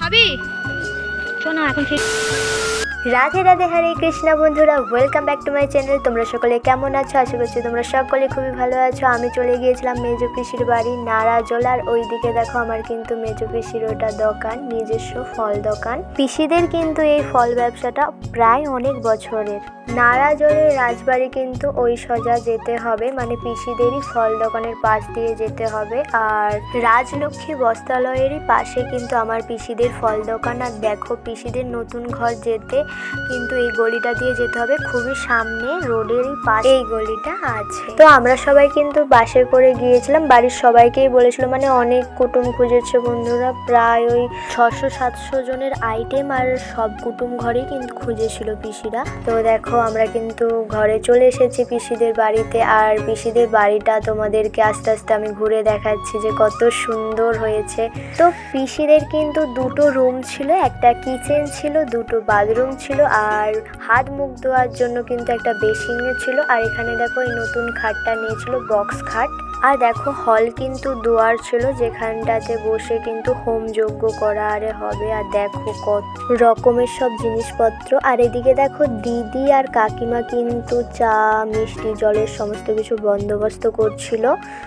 খাবি শোনা এখন ঠিক। রাধে রাধে, হরে কৃষ্ণা বন্ধুরা, welcome back to my channel. তোমরা সকলে কেমন আছো? আশা করছি তোমরা সকলে খুবই ভালো আছো। আমি চলে গিয়েছিলাম মেজো পিসির বাড়ি নারাজোলার। ওইদিকে দেখো আমার কিন্তু মেজো পিসির ওটা দোকান, নিজস্ব ফল দোকান। পিসিদের কিন্তু এই ফল ব্যবসাটা প্রায় অনেক বছরের। নারাজোলের রাজবাড়ি কিন্তু ওই সোজা যেতে হবে, মানে পিসিদেরই ফল দোকানের পাশ দিয়ে যেতে হবে। আর রাজলক্ষ্মী বস্ত্রালয়েরই পাশে কিন্তু আমার পিসিদের ফল দোকান। আর দেখো পিসিদের নতুন ঘর যেতে কিন্তু এই গলিটা দিয়ে যেতে হবে, খুবই সামনে রোডেরই পাশে এই গলিটা আছে। তো আমরা সবাই কিন্তু বাসে করে গিয়েছিলাম, বাড়ির সবাইকেই বলেছিল, মানে অনেক কুটুম খুঁজেছে বন্ধুরা, প্রায় ওই 600-700 জনের আইটেম, আর সব কুটুম ঘরেই কিন্তু খুঁজেছিল পিসিরা। তো দেখো আমরা কিন্তু ঘরে চলে এসেছি পিসিদের বাড়িতে। আর পিসিদের বাড়িটা তোমাদেরকে আস্তে আস্তে আমি ঘুরে দেখাচ্ছি যে কত সুন্দর হয়েছে। তো পিসিদের কিন্তু দুটো রুম ছিল, একটা কিচেন ছিল, দুটো বাথরুম ছিল, আর হাত মুখ ধোয়ার জন্য কিন্তু একটা বেসিনও ছিল। আর এখানে দেখো এই নতুন খাটটা নিয়েছিল, বক্স খাট। আর দেখো হল কিন্তু দুয়ার ছিল, যেখানটাতে বসে কিন্তু হোম যজ্ঞ করা আরে হবে। আর দেখো কত রকমের সব জিনিসপত্র। আর এদিকে দেখো দিদি আর কাকিমা কিন্তু চা মিষ্টি জলের সমস্ত কিছু বন্দোবস্ত করছিল।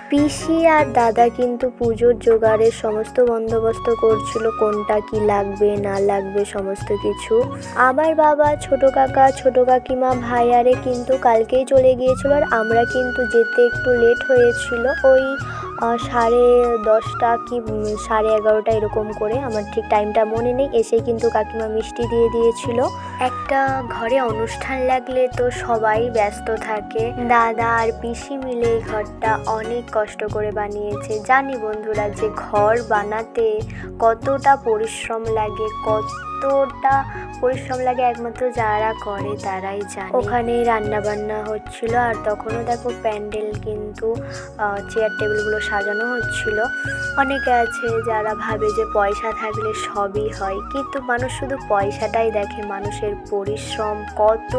পিসি আর দাদা কিন্তু পুজোর জোগাড়ের সমস্ত বন্দোবস্ত করছিল, কোনটা কি লাগবে না লাগবে সমস্ত কিছু। আমার বাবা, ছোট কাকা, ছোট কাকিমা, ভাইয়ারে কিন্তু কালকেই চলে গিয়েছিল। আর আমরা কিন্তু যেতে একটু লেট হয়েছিল, ওই 10:30 কি 11:30 এরকম করে, আমার ঠিক টাইমটা মনে নেই। এসে কিন্তু কাকিমা মিষ্টি দিয়ে দিয়েছিল। একটা ঘরে অনুষ্ঠান লাগলে তো সবাই ব্যস্ত থাকে। দাদা আর পিসি মিলে এই ঘরটা অনেক কষ্ট করে বানিয়েছে। জানি বন্ধুরা যে ঘর বানাতে কতটা পরিশ্রম লাগে, কতটা পরিশ্রম লাগে একমাত্র যারা করে তারাই জানে। ওখানে রান্না বান্না হচ্ছিল, আর তখনও দেখো প্যান্ডেল কিন্তু চেয়ার টেবিলগুলো সাজানো হচ্ছিল। অনেকে আছে যারা ভাবে যে পয়সা থাকলে সবই হয়, কিন্তু মানুষ শুধু পয়সাটাই দেখে, মানুষের পরিশ্রম কত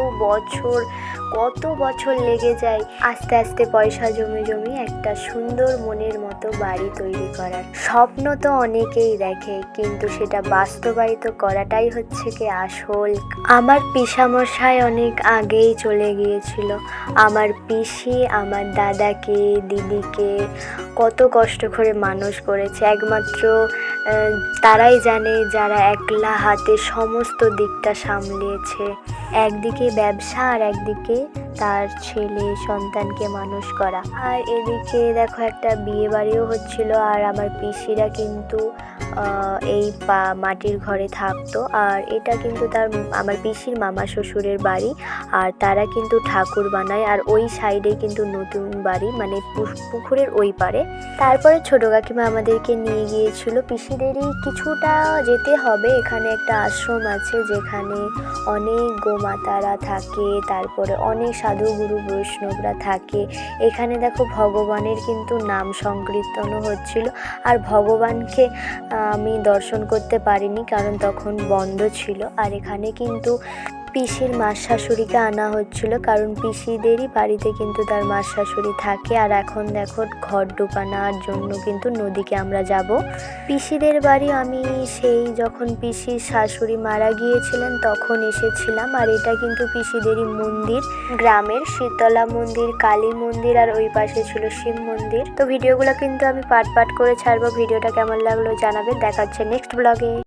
বছর লেগে যায় আস্তে আস্তে পয়সা জমি জমি একটা সুন্দর মনের মতো বাড়ি তৈরি করার স্বপ্ন। তো অনেকেই দেখে, কিন্তু সেটা বাস্তবায়িত করাটাই হচ্ছে কি আসল। আমার পিসামশাই অনেক আগেই চলে গিয়েছিল। আমার পিসি আমার দাদাকে, দিদিকে কত কষ্ট করে মানুষ করেছে, একমাত্র তারাই জানে যারা একলা হাতে সমস্ত দিকটা সামলিয়েছে। একদিকে ব্যবসা আর একদিকে তার ছেলে সন্তানকে মানুষ করা। আর এদিকে দেখো একটা বিয়ে বাড়িও হচ্ছিল। আর আমার পিসিরা কিন্তু এই মাটির ঘরে থাকতো। আর এটা কিন্তু আমার পিসির মামা শ্বশুরের বাড়ি। আর তারা কিন্তু ঠাকুর বানায়। আর ওই সাইডে কিন্তু নতুন বাড়ি, মানে পুকুরের ওই পারে। তারপরে ছোট কাকিমা আমাদেরকে নিয়ে গিয়েছিল। পিসিদেরই কিছুটা যেতে হবে, এখানে একটা আশ্রম আছে যেখানে অনেক গোমাতারা থাকে, তারপরে অনেক সাধু গুরু বৈষ্ণবরা থাকে। এখানে দেখো ভগবানের কিন্তু নাম সংকীর্তনও হচ্ছিল। আর ভগবানকে আমি দর্শন করতে পারিনি, কারণ তখন বন্ধ ছিল। আর এখানে কিন্তু পিসির মাস শাশুড়িকে আনা হচ্ছিল, কারণ পিসিদেরই বাড়িতে কিন্তু তার মাস শাশুড়ি থাকে। আর এখন দেখো ঘর ডোবানোর জন্য কিন্তু নদীকে আমরা যাব। পিসিদের বাড়ি আমি সেই যখন পিসির শাশুড়ি মারা গিয়েছিলেন তখন এসেছিলাম। আর এটা কিন্তু পিসিদেরই মন্দির, গ্রামের শীতলা মন্দির, কালী মন্দির, আর ওই পাশে ছিল শিব মন্দির। তো ভিডিওগুলো কিন্তু আমি পার্ট করে ছাড়বো। ভিডিওটা কেমন লাগলো জানাবে। দেখা হচ্ছে নেক্সট ব্লগে।